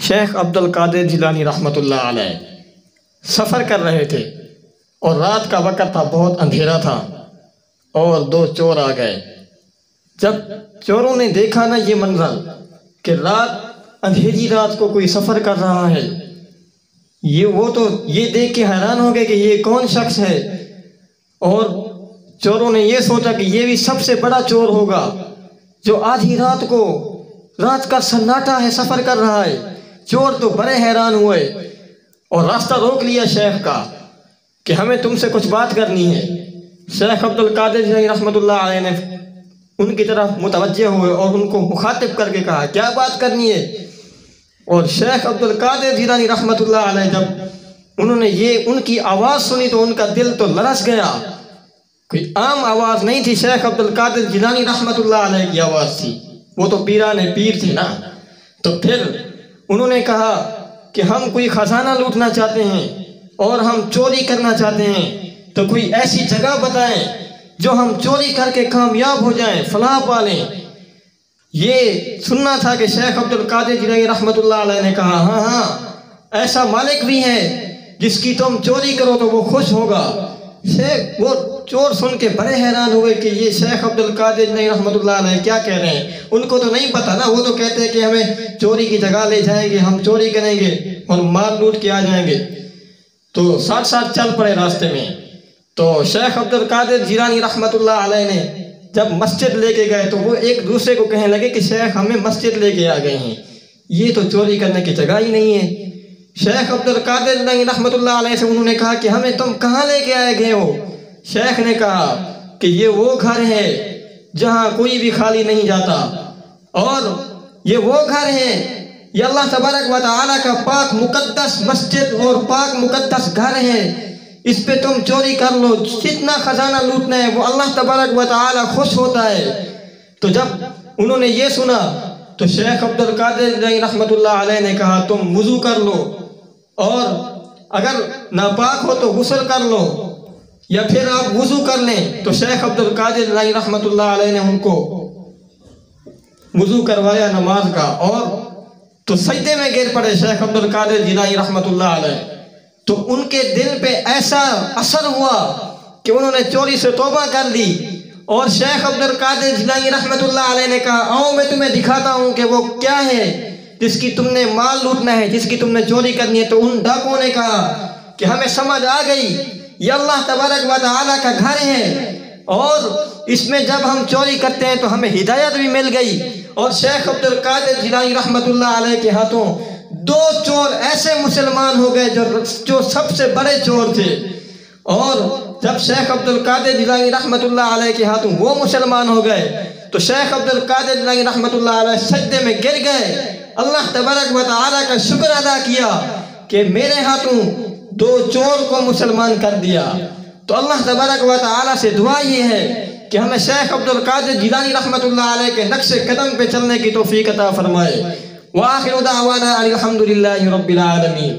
شیخ عبد القادر جیلانی رحمۃ اللہ علیہ سفر کر رہے تھے اور رات کا وقت تھا، بہت اندھیرا تھا اور دو چور آ گئے۔ جب چوروں نے دیکھا نا یہ منظر کہ اندھیری رات کو کوئی سفر کر رہا ہے، وہ تو یہ دیکھ کے حیران ہو گئے کہ یہ کون شخص ہے، اور چوروں نے یہ سوچا کہ یہ بھی سب سے بڑا چور ہوگا جو آدھی رات کو، رات کا سناٹا ہے، سفر کر رہا ہے۔ چور تو بڑے حیران ہوئے اور راستہ روک لیا شیخ کا کہ ہمیں تم سے کچھ بات کرنی ہے۔ شیخ عبد القادر جیلانی رحمۃ اللہ علیہ نے ان کی طرف متوجہ ہوئے اور ان کو مخاطب کر کے کہا کیا بات کرنی ہے۔ اور شیخ عبد القادر جیلانی رحمۃ اللہ علیہ جب انہوں نے یہ ان کی آواز سنی تو ان کا دل تو لرز گیا۔ کوئی عام آواز نہیں تھی، شیخ عبد القادر جیلانی رحمۃ اللہ علیہ کی آواز تھی، وہ تو پیران پیر تھے نا۔ تو پھر انہوں نے کہا کہ ہم کوئی خزانہ لوٹنا چاہتے ہیں اور ہم چوری کرنا چاہتے ہیں، تو کوئی ایسی جگہ بتائیں جو ہم چوری کر کے کامیاب ہو جائیں، فلاح پالیں۔ یہ سننا تھا کہ شیخ عبد القادر جیلانی رحمۃ اللہ علیہ نے کہا ہاں ایسا مالک بھی ہے جس کی تم چوری کرو تو وہ خوش ہوگا۔ وہ چور سن کے بڑے حیران ہوئے کہ یہ شیخ عبد القادر جیلانی رحمۃ اللہ علیہ کیا کہہ رہے ہیں، ان کو تو نہیں پتا نا، وہ تو کہتے ہیں کہ ہمیں چوری کی جگہ لے جائیں گے، ہم چوری کریں گے اور مال لوٹ کے آ جائیں گے۔ تو ساتھ ساتھ چل پڑے راستے میں۔ تو شیخ عبد القادر جیلانی رحمۃ اللہ علیہ نے جب مسجد لے کے گئے تو وہ ایک دوسرے کو کہنے لگے کہ شیخ ہمیں مسجد لے کے آ گئے ہیں، یہ تو چوری کرنے کی جگہ ہی نہیں ہے۔ شیخ عبد القادر جیلانی رحمۃ اللہ علیہ سے انہوں نے کہا کہ ہمیں تم کہاں لے کے آئے گئے ہو؟ شیخ نے کہا کہ یہ وہ گھر ہے جہاں کوئی بھی خالی نہیں جاتا، اور یہ وہ گھر ہے، یہ اللہ تبارک و تعالیٰ کا پاک مقدس مسجد اور پاک مقدس گھر ہے، اس پہ تم چوری کر لو، جتنا خزانہ لوٹنا ہے وہ اللہ تبارک و تعالیٰ خوش ہوتا ہے۔ تو جب انہوں نے یہ سنا تو شیخ عبد القادر جیلانی رحمۃ اللہ علیہ نے کہا تم وضو کر لو، اور اگر ناپاک ہو تو غسل کر لو، یا پھر آپ وضو کر لیں۔ تو شیخ عبد القادر جیلانی رحمۃ اللہ علیہ نے ان کو وضو کروایا نماز کا، اور تو سجدے میں گر پڑے شیخ عبد القادر جیلانی رحمۃ اللہ علیہ۔ تو ان کے دل پہ ایسا اثر ہوا کہ انہوں نے چوری سے توبہ کر لی، اور شیخ عبد القادر جیلانی رحمۃ اللہ علیہ نے کہا آؤ میں تمہیں دکھاتا ہوں کہ وہ کیا ہے جس کی تم نے مال لوٹنا ہے، جس کی تم نے چوری کرنی ہے۔ تو ان ڈاکوں نے کہا کہ ہمیں سمجھ آ گئی، یہ اللہ تبارک و تعالیٰ کا گھر ہے، اور اس میں جب ہم چوری کرتے ہیں تو ہمیں ہدایت بھی مل گئی۔ اور شیخ عبد القادر جیلانی رحمۃ اللہ علیہ کے ہاتھوں دو چور ایسے مسلمان ہو گئے جو سب سے بڑے چور تھے، اور جب شیخ عبد القادر جیلانی رحمۃ اللہ علیہ کے ہاتھوں وہ مسلمان ہو گئے تو شیخ عبد القادر جیلانی رحمۃ اللہ علیہ سجدے میں گر گئے، اللہ تبارک و تعالیٰ کا شکر ادا کیا کہ میرے ہاتھوں دو چور کو مسلمان کر دیا۔ تو اللہ تبارک و تعالیٰ سے دعا یہ ہے کہ ہمیں شیخ عبد القادر جیلانی رحمۃ اللہ علیہ کے نقش قدم پہ چلنے کی توفیق عطا فرمائے۔ وآخر دعوانا الحمد للہ رب العالمین۔